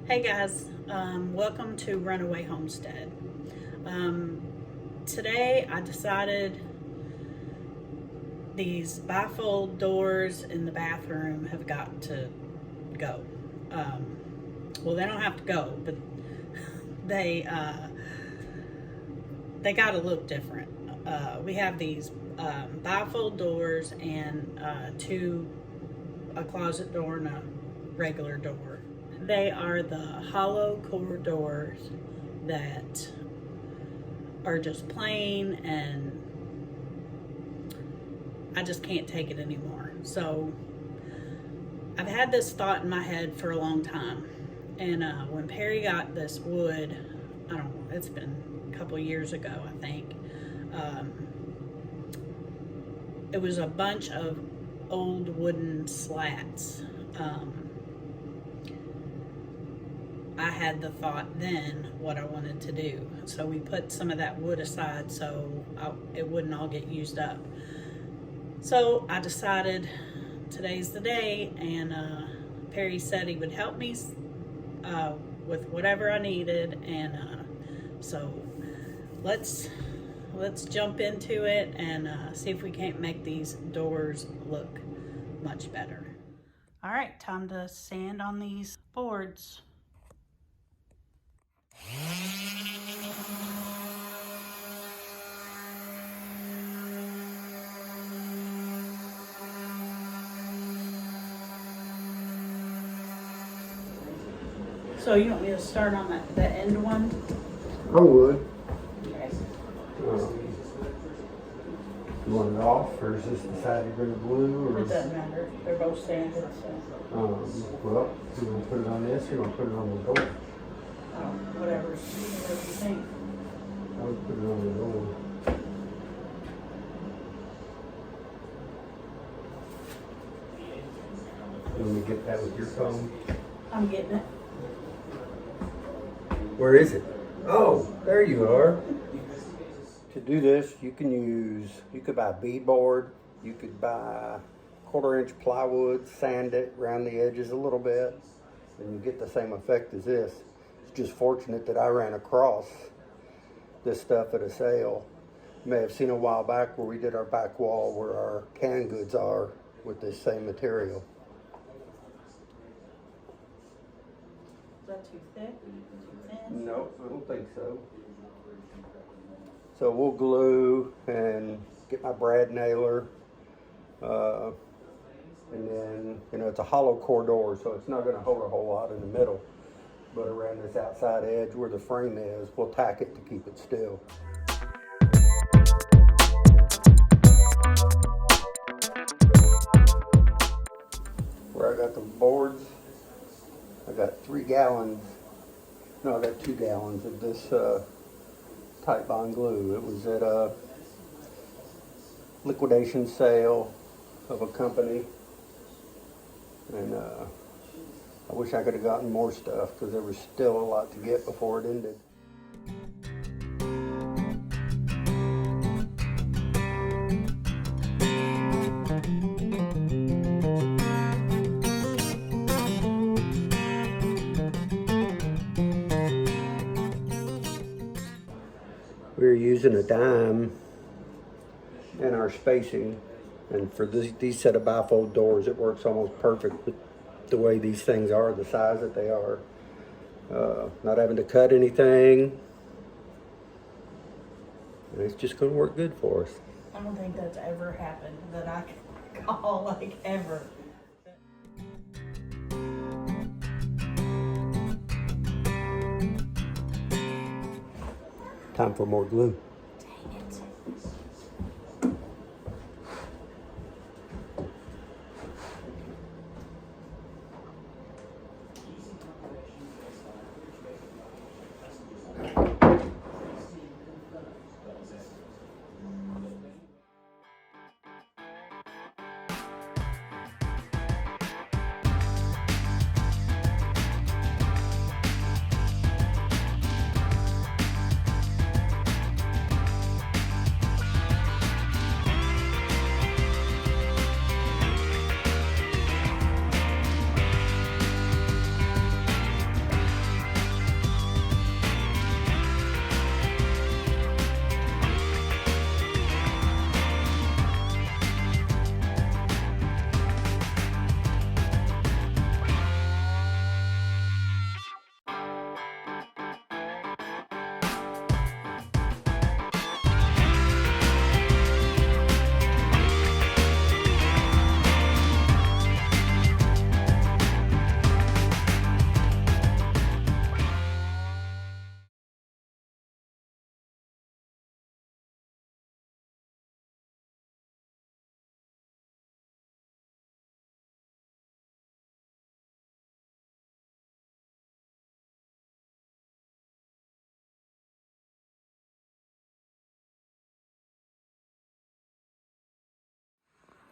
Hey guys, welcome to Runaway Homestead. Today I decided these bifold doors in the bathroom have got to go. Well, they don't have to go, but they got to look different. We have these bifold doors and a closet door and a regular door. They are the hollow core doors that are just plain, and I just can't take it anymore. So I've had this thought in my head for a long time, and when Perry got this wood, I don't know, it's been a couple years ago, I think. It was a bunch of old wooden slats. I had the thought then what I wanted to do. So we put some of that wood aside so it wouldn't all get used up. So I decided today's the day, and Perry said he would help me with whatever I needed, and so let's jump into it and see if we can't make these doors look much better. All right, time to sand on these boards. So you want me to start on the end one? I would. Okay. You want it off, or is this the side you're going to glue? Or It doesn't matter. They're both sanded, so well, do you want to put it on this, or you want to put it on the door? whatever you think. I would put it on the door. You want me to get that with your phone? I'm getting it. Where is it? Oh, there you are. To do this, you could buy beadboard, you could buy 1/4-inch plywood, sand it around the edges a little bit, and you get the same effect as this. It's just fortunate that I ran across this stuff at a sale. You may have seen a while back where we did our back wall where our canned goods are with this same material. Is that too thick? Too thin? No, I don't think so. So we'll glue and get my brad nailer, and then, it's a hollow core door, so it's not going to hold a whole lot in the middle. But around this outside edge where the frame is, we'll tack it to keep it still. Where I got the boards, I got 3 gallons. No, I got 2 gallons of this Tight Bond glue. It was at a liquidation sale of a company, and I wish I could have gotten more stuff because there was still a lot to get before it ended. We were using a dime in our spacing, and for these set of bifold doors, it works almost perfect with the way these things are, the size that they are. Not having to cut anything, and it's just going to work good for us. I don't think that's ever happened that I can call like ever. Time for more glue. Dang it.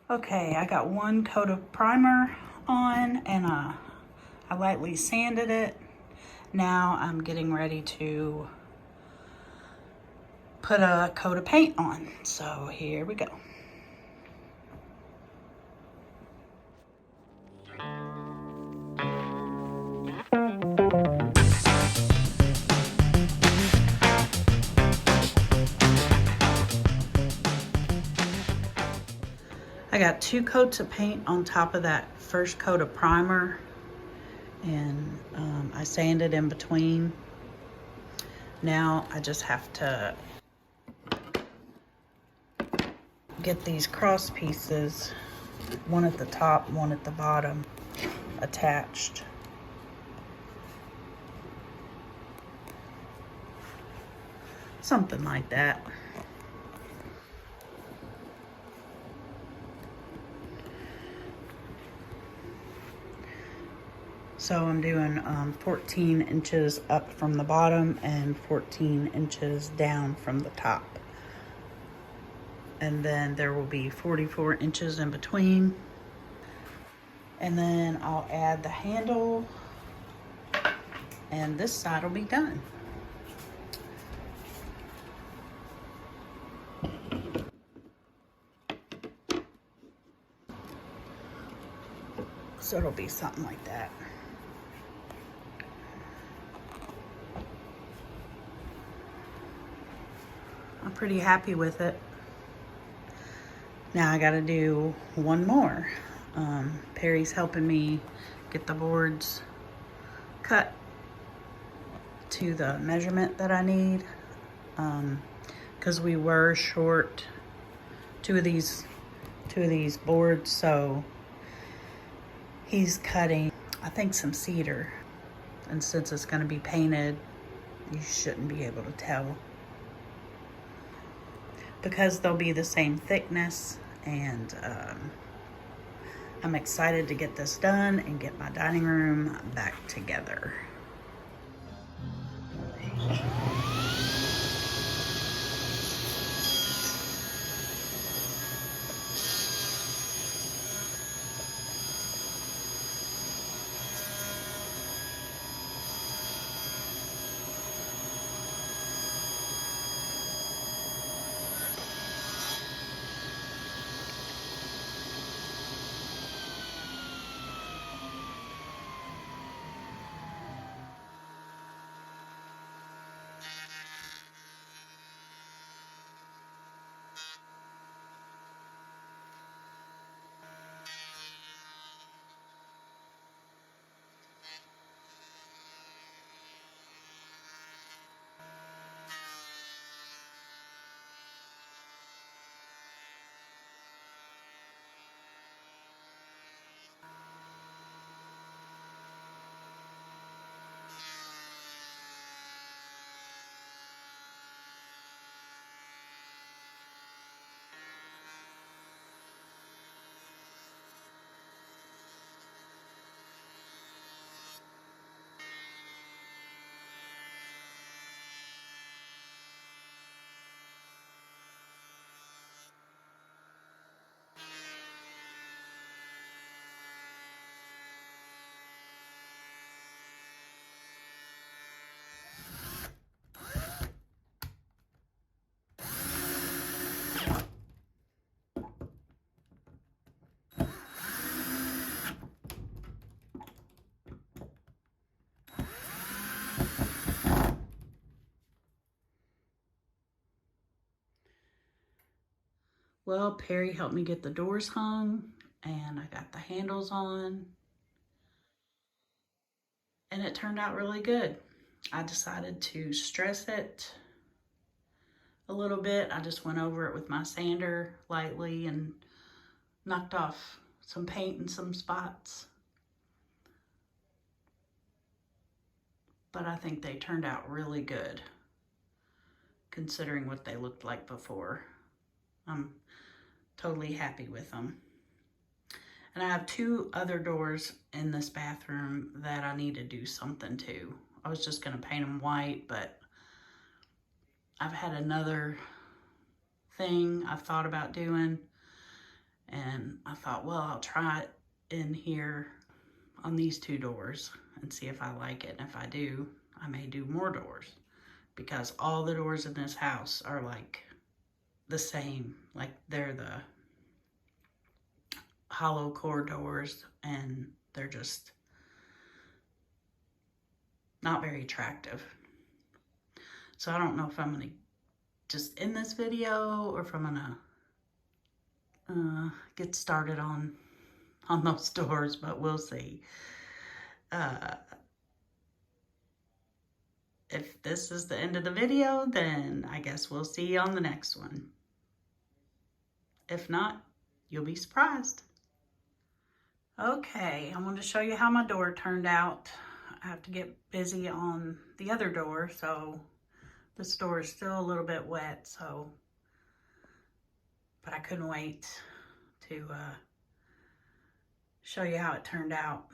Okay, I got one coat of primer on and I lightly sanded it. Now I'm getting ready to put a coat of paint on. So here we go. I got 2 coats of paint on top of that first coat of primer, and I sanded in between. Now I just have to get these cross pieces, one at the top, one at the bottom, attached. Something like that. So I'm doing 14 inches up from the bottom and 14 inches down from the top. And then there will be 44 inches in between. And then I'll add the handle and this side will be done. So it'll be something like that. I'm pretty happy with it. Now I gotta do one more. Perry's helping me get the boards cut to the measurement that I need, because we were short two of these boards, so he's cutting, I think, some cedar, and since it's going to be painted, you shouldn't be able to tell because they'll be the same thickness. And I'm excited to get this done and get my dining room back together. Well, Perry helped me get the doors hung and I got the handles on, and it turned out really good. I decided to stress it a little bit. I just went over it with my sander lightly and knocked off some paint in some spots. But I think they turned out really good considering what they looked like before. I'm totally happy with them. And I have 2 other doors in this bathroom that I need to do something to. I was just gonna paint them white, but I've had another thing I've thought about doing, And I thought, well, I'll try it in here on these 2 doors and see if I like it. And if I do, I may do more doors, because all the doors in this house are like the same. Like they're the hollow core doors, and they're just not very attractive. So I don't know if I'm gonna just end this video or if I'm gonna get started on those doors, but we'll see. If this is the end of the video, then I guess we'll see you on the next one. If not, you'll be surprised. Okay, I want to show you how my door turned out. I have to get busy on the other door, so this door is still a little bit wet, so, but I couldn't wait to show you how it turned out.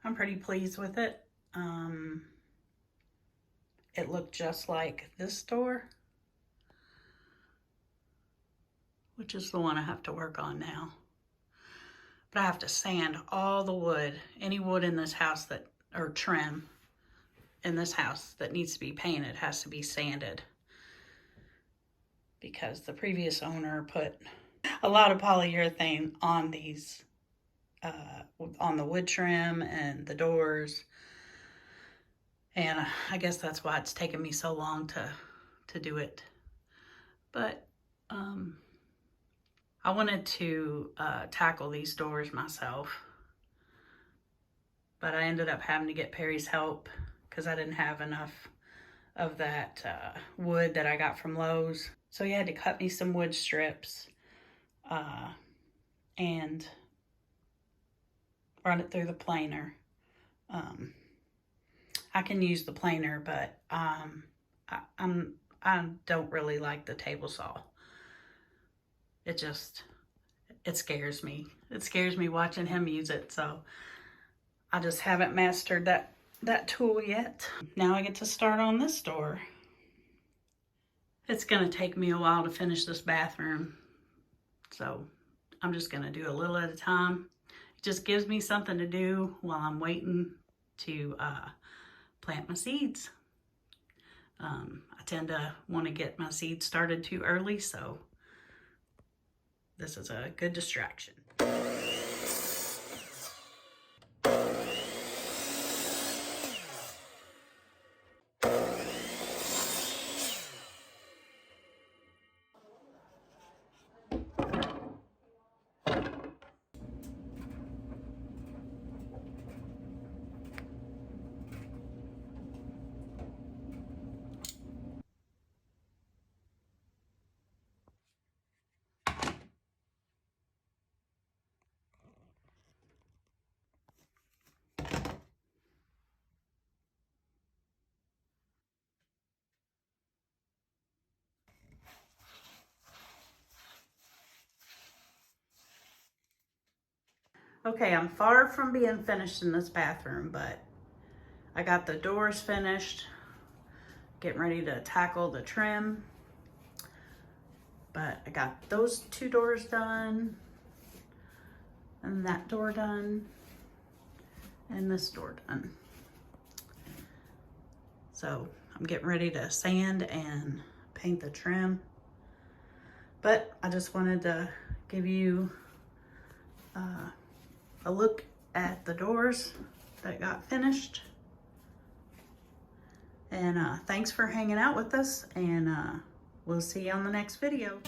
I'm pretty pleased with it. It looked just like this door, which is the one I have to work on now. But I have to sand all the wood, any wood in this house that, or trim in this house that needs to be painted has to be sanded, because the previous owner put a lot of polyurethane on these, on the wood trim and the doors. And I guess that's why it's taken me so long to do it. But I wanted to tackle these doors myself, but I ended up having to get Perry's help because I didn't have enough of that wood that I got from Lowe's. So he had to cut me some wood strips and run it through the planer. I can use the planer, but I don't really like the table saw. It scares me. It scares me watching him use it, so I just haven't mastered that tool yet. Now I get to start on this door. It's gonna take me a while to finish this bathroom, so I'm just gonna do a little at a time. It just gives me something to do while I'm waiting to plant my seeds. I tend to want to get my seeds started too early, so this is a good distraction. Okay, I'm far from being finished in this bathroom, but I got the doors finished, getting ready to tackle the trim. But I got those 2 doors done, and that door done, and this door done. So I'm getting ready to sand and paint the trim. But I just wanted to give you a look at the doors that got finished. And thanks for hanging out with us, and we'll see you on the next video.